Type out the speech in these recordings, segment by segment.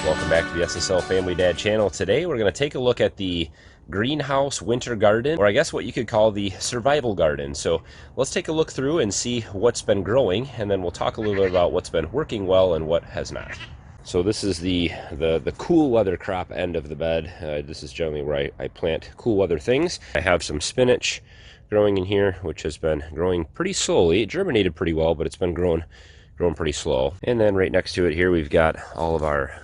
Welcome back to the SSL Family Dad channel. Today we're going to take a look at the greenhouse winter garden, or I guess what you could call the survival garden. So let's take a look through and see what's been growing, and then we'll talk a little bit about what's been working well and what has not. So this is the cool weather crop end of the bed. This is generally where I plant cool weather things. I have some spinach growing in here, which has been growing pretty slowly. It germinated pretty well, but it's been growing pretty slow. And then right next to it here, we've got all of our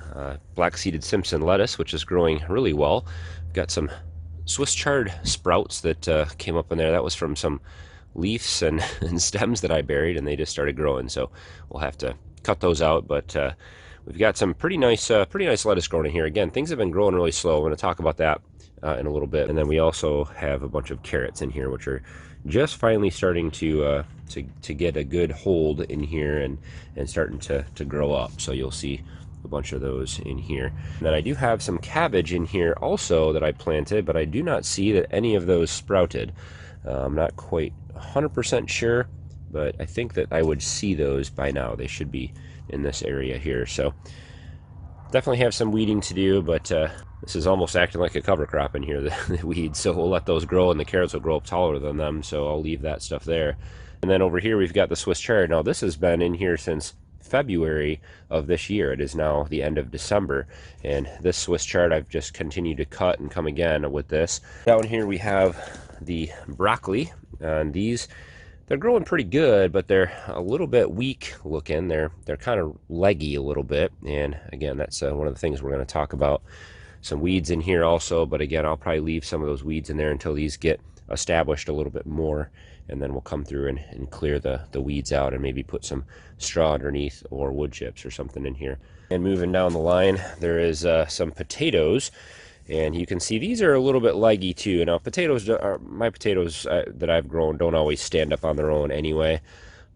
black-seeded Simpson lettuce, which is growing really well. We've got some Swiss chard sprouts that came up in there. That was from some leaves and stems that I buried, and they just started growing. So we'll have to cut those out, but we've got some pretty nice lettuce growing in here. Again, things have been growing really slow. I'm going to talk about that in a little bit. And then we also have a bunch of carrots in here, which are just finally starting to get a good hold in here and starting to grow up. So you'll see a bunch of those in here. And then I do have some cabbage in here also that I planted, but I do not see that any of those sprouted. I'm not quite 100% sure, but I think that I would see those by now. They should be in this area here. So definitely have some weeding to do, but this is almost acting like a cover crop in here, the weeds. So we'll let those grow, and the carrots will grow up taller than them, so I'll leave that stuff there. And then over here we've got the Swiss chard. Now this has been in here since February of this year. It is now the end of December, and this Swiss chard I've just continued to cut and come again with this. Down here we have the broccoli, and they're growing pretty good, but they're a little bit weak looking. They're kind of leggy a little bit, and again, that's one of the things we're going to talk about. Some weeds in here also, but again, I'll probably leave some of those weeds in there until these get established a little bit more, and then we'll come through and clear the weeds out and maybe put some straw underneath or wood chips or something in here. And moving down the line, there is some potatoes. And you can see these are a little bit leggy too. Now my potatoes that I've grown don't always stand up on their own anyway,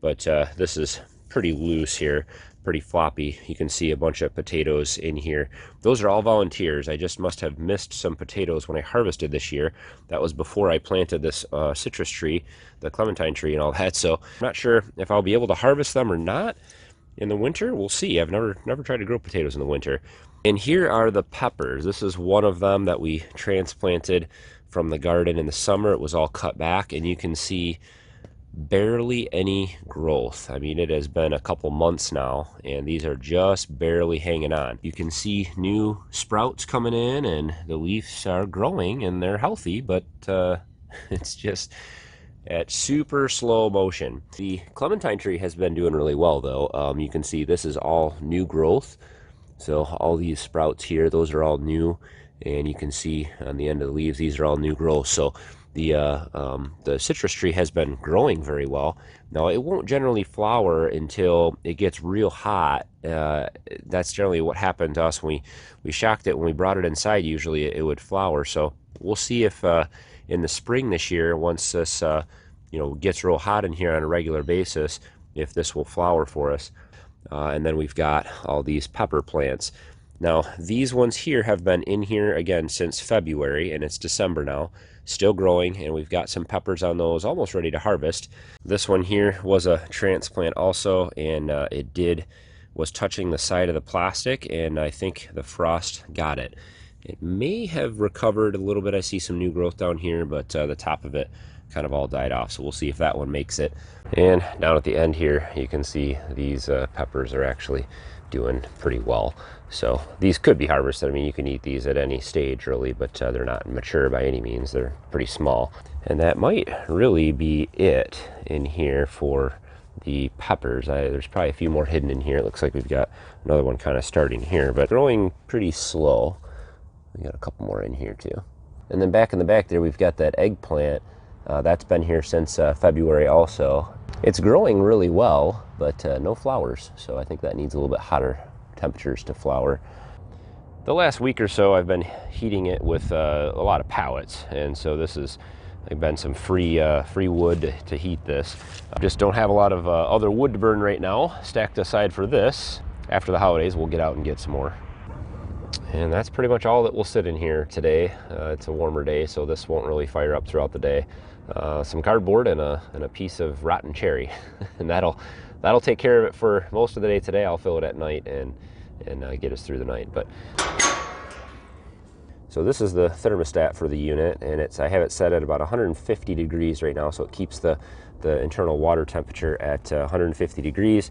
but this is pretty loose here, pretty floppy. You can see a bunch of potatoes in here. Those are all volunteers. I just must have missed some potatoes when I harvested this year. That was before I planted this citrus tree, the clementine tree and all that. So I'm not sure if I'll be able to harvest them or not in the winter. We'll see. I've never tried to grow potatoes in the winter. And here are the peppers. This is one of them that we transplanted from the garden in the summer. It was all cut back, and you can see barely any growth. I mean, it has been a couple months now, and these are just barely hanging on. You can see new sprouts coming in, and the leaves are growing, and they're healthy, but it's just at super slow motion. The clementine tree has been doing really well, though. You can see this is all new growth. So all these sprouts here, those are all new, and you can see on the end of the leaves, these are all new growth. So the citrus tree has been growing very well. Now it won't generally flower until it gets real hot. That's generally what happened to us when we shocked it when we brought it inside. Usually it would flower. So we'll see if in the spring this year, once this gets real hot in here on a regular basis, if this will flower for us. And then we've got all these pepper plants. Now these ones here have been in here again since February, and it's December now, still growing, and we've got some peppers on those almost ready to harvest. This one here was a transplant also, and was touching the side of the plastic, and I think the frost got it. It may have recovered a little bit. I see some new growth down here, but the top of it kind of all died off, so we'll see if that one makes it. And down at the end here, you can see these peppers are actually doing pretty well. So these could be harvested. I mean, you can eat these at any stage really, but they're not mature by any means. They're pretty small. And that might really be it in here for the peppers. There's probably a few more hidden in here. It looks like we've got another one kind of starting here, but growing pretty slow. We got a couple more in here too. And then back in the back there, we've got that eggplant. That's been here since February also. It's growing really well, but no flowers, so I think that needs a little bit hotter temperatures to flower. The last week or so I've been heating it with a lot of pallets, and so this has been some free wood to heat this. I just don't have a lot of other wood to burn right now stacked aside for this. After the holidays we'll get out and get some more. And that's pretty much all that will sit in here today. It's a warmer day, so this won't really fire up throughout the day. Some cardboard and a piece of rotten cherry, and that'll take care of it for most of the day today. I'll fill it at night and and get us through the night. But so this is the thermostat for the unit, and I have it set at about 150 degrees right now, so it keeps the internal water temperature at 150 degrees.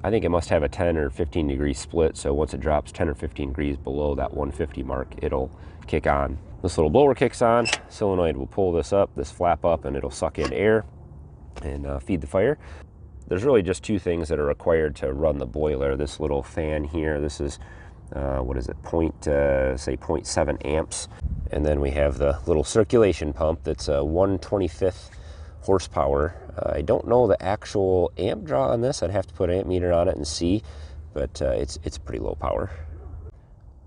I think it must have a 10 or 15 degree split, so once it drops 10 or 15 degrees below that 150 mark, it'll kick on. This little blower kicks on, solenoid will pull this up, this flap up, and it'll suck in air and feed the fire. There's really just two things that are required to run the boiler. This little fan here, this is what is it, say 0.7 amps. And then we have the little circulation pump that's 1/25 horsepower. I don't know the actual amp draw on this. I'd have to put an amp meter on it and see, but it's pretty low power.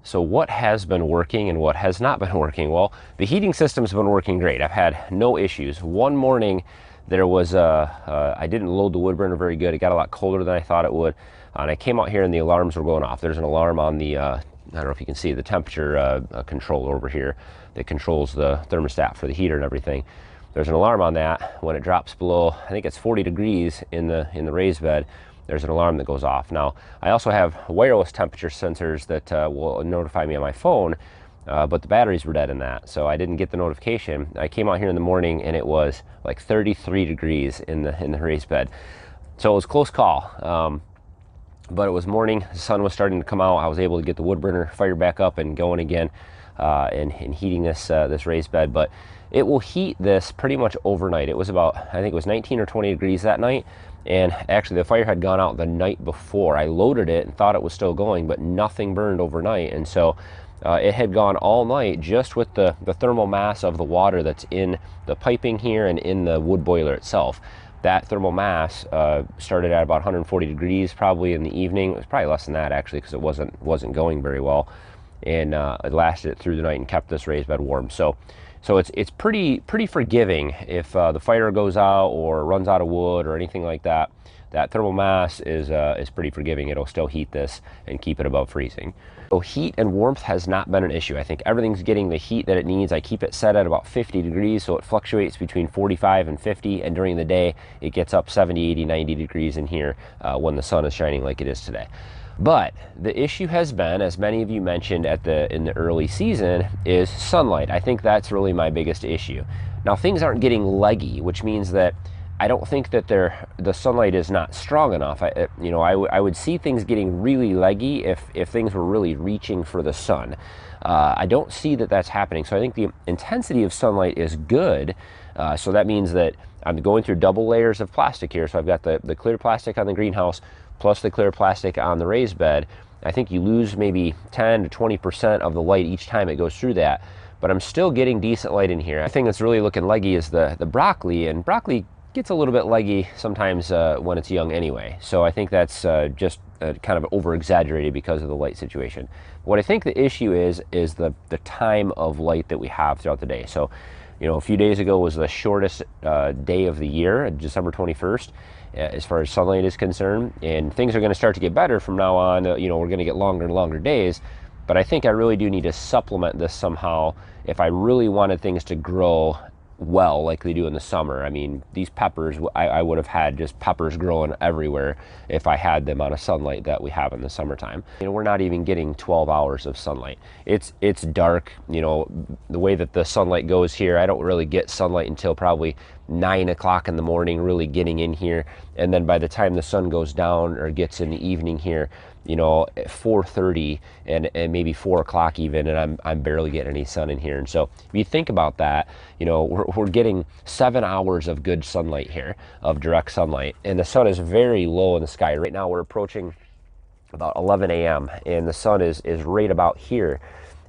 So what has been working and what has not been working? Well, the heating system's been working great. I've had no issues. One morning there was I didn't load the wood burner very good. It got a lot colder than I thought it would. And I came out here and the alarms were going off. There's an alarm on the, I don't know if you can see, the temperature controller over here that controls the thermostat for the heater and everything. There's an alarm on that. When it drops below, I think it's 40 degrees in the raised bed, there's an alarm that goes off. Now, I also have wireless temperature sensors that will notify me on my phone, but the batteries were dead in that, so I didn't get the notification. I came out here in the morning and it was like 33 degrees in the raised bed. So it was a close call. But it was morning, the sun was starting to come out. I was able to get the wood burner fired back up and going again, and heating this raised bed. But it will heat this pretty much overnight. It was about, I think it was 19 or 20 degrees that night, and actually the fire had gone out the night before. I loaded it and thought it was still going, but nothing burned overnight, and so it had gone all night just with the thermal mass of the water that's in the piping here and in the wood boiler itself. That thermal mass started at about 140 degrees probably in the evening. It was probably less than that actually, because it wasn't going very well, and it lasted through the night and kept this raised bed warm. So it's pretty forgiving if the fire goes out or runs out of wood or anything like that. That thermal mass is pretty forgiving. It'll still heat this and keep it above freezing. So heat and warmth has not been an issue. I think everything's getting the heat that it needs. I keep it set at about 50 degrees, so it fluctuates between 45 and 50, and during the day it gets up 70, 80, 90 degrees in here when the sun is shining like it is today. But the issue has been, as many of you mentioned in the early season, is sunlight. I think that's really my biggest issue. Now, things aren't getting leggy, which means that I don't think that the sunlight is not strong enough. I would see things getting really leggy if things were really reaching for the sun. I don't see that that's happening. So I think the intensity of sunlight is good. So that means that I'm going through double layers of plastic here. So I've got the clear plastic on the greenhouse plus the clear plastic on the raised bed. I think you lose maybe 10 to 20% of the light each time it goes through that. But I'm still getting decent light in here. The thing that's really looking leggy is the broccoli, and broccoli gets a little bit leggy sometimes when it's young anyway. So I think that's just kind of over exaggerated because of the light situation. What I think the issue is the time of light that we have throughout the day. So, a few days ago was the shortest day of the year, December 21st, as far as sunlight is concerned. And things are going to start to get better from now on. We're going to get longer and longer days. But I think I really do need to supplement this somehow if I really wanted things to grow well like they do in the summer. I mean, these peppers, I would have had just peppers growing everywhere if I had the amount of sunlight that we have in the summertime. We're not even getting 12 hours of sunlight. It's dark. The way that the sunlight goes here, I don't really get sunlight until probably 9 o'clock in the morning, really getting in here. And then by the time the sun goes down or gets in the evening here, at 4:30 and maybe 4 o'clock even, and I'm barely getting any sun in here. And so if you think about that, we're getting 7 hours of good sunlight here, of direct sunlight, and the sun is very low in the sky. Right now we're approaching about 11 a.m. and the sun is right about here.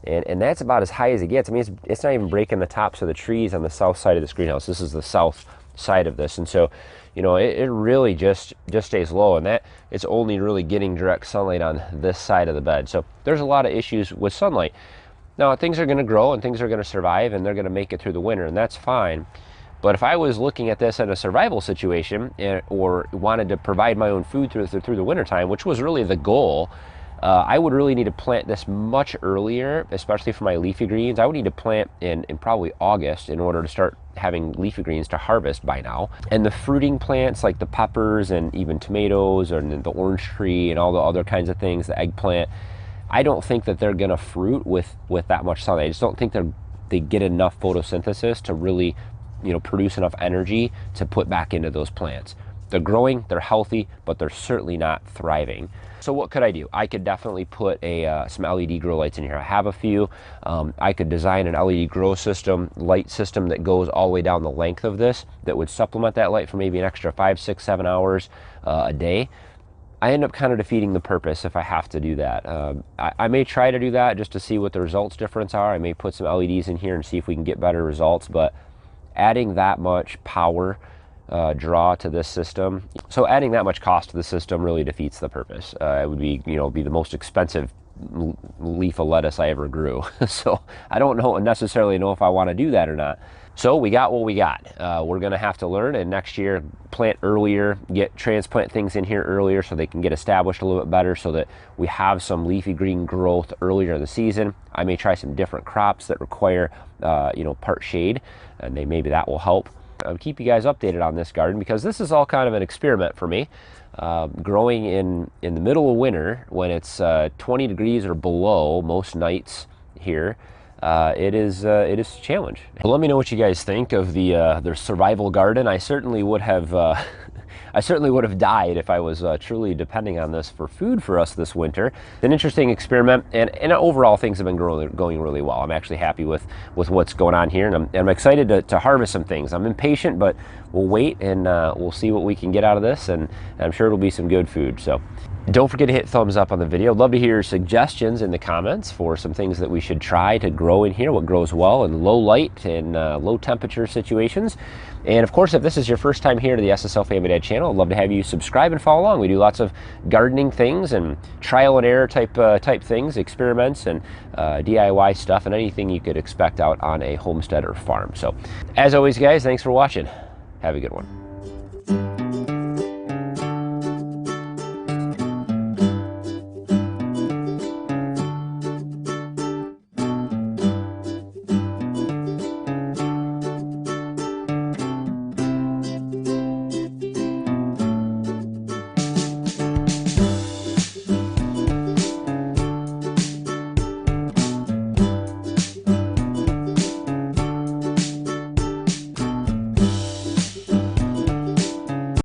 And that's about as high as it gets. I mean, it's not even breaking the tops of the trees on the south side of this greenhouse. This is the south side of this. And so, it really just stays low, and that it's only really getting direct sunlight on this side of the bed. So there's a lot of issues with sunlight. Now, things are going to grow and things are going to survive and they're going to make it through the winter, and that's fine. But if I was looking at this in a survival situation or wanted to provide my own food through the wintertime, which was really the goal, I would really need to plant this much earlier, especially for my leafy greens. I would need to plant in probably August in order to start having leafy greens to harvest by now. And the fruiting plants like the peppers and even tomatoes and the orange tree and all the other kinds of things, the eggplant, I don't think that they're gonna fruit with that much sunlight. I just don't think they get enough photosynthesis to really, you know, produce enough energy to put back into those plants. They're growing, they're healthy, but they're certainly not thriving. So what could I do? I could definitely put some LED grow lights in here. I have a few. I could design an LED grow system, light system that goes all the way down the length of this that would supplement that light for maybe an extra 5, 6, 7 hours a day. I end up kind of defeating the purpose if I have to do that. I may try to do that just to see what the results difference are. I may put some LEDs in here and see if we can get better results, but adding that much power draw to this system, so adding that much cost to the system really defeats the purpose. It would be, you know, be the most expensive leaf of lettuce I ever grew. So I don't necessarily know if I want to do that or not. So we got what we got. We're gonna have to learn, and next year plant earlier, transplant things in here earlier so they can get established a little bit better, so that we have some leafy green growth earlier in the season. I may try some different crops that require you know, part shade, and maybe that will help. I'll keep you guys updated on this garden, because this is all kind of an experiment for me. Growing in the middle of winter when it's 20 degrees or below most nights here, it is a challenge. Well, let me know what you guys think of the survival garden. I certainly would have died if I was truly depending on this for food for us this winter. It's an interesting experiment, and overall things have been going really well. I'm actually happy with what's going on here, and I'm excited to harvest some things. I'm impatient, but we'll wait and we'll see what we can get out of this, and I'm sure it'll be some good food. So don't forget to hit thumbs up on the video. I'd love to hear your suggestions in the comments for some things that we should try to grow in here, what grows well in low light and low temperature situations. And of course, if this is your first time here to the SSL Family Dad channel, I'd love to have you subscribe and follow along. We do lots of gardening things and trial and error type things, experiments and DIY stuff, and anything you could expect out on a homestead or farm. So as always, guys, thanks for watching. Have a good one.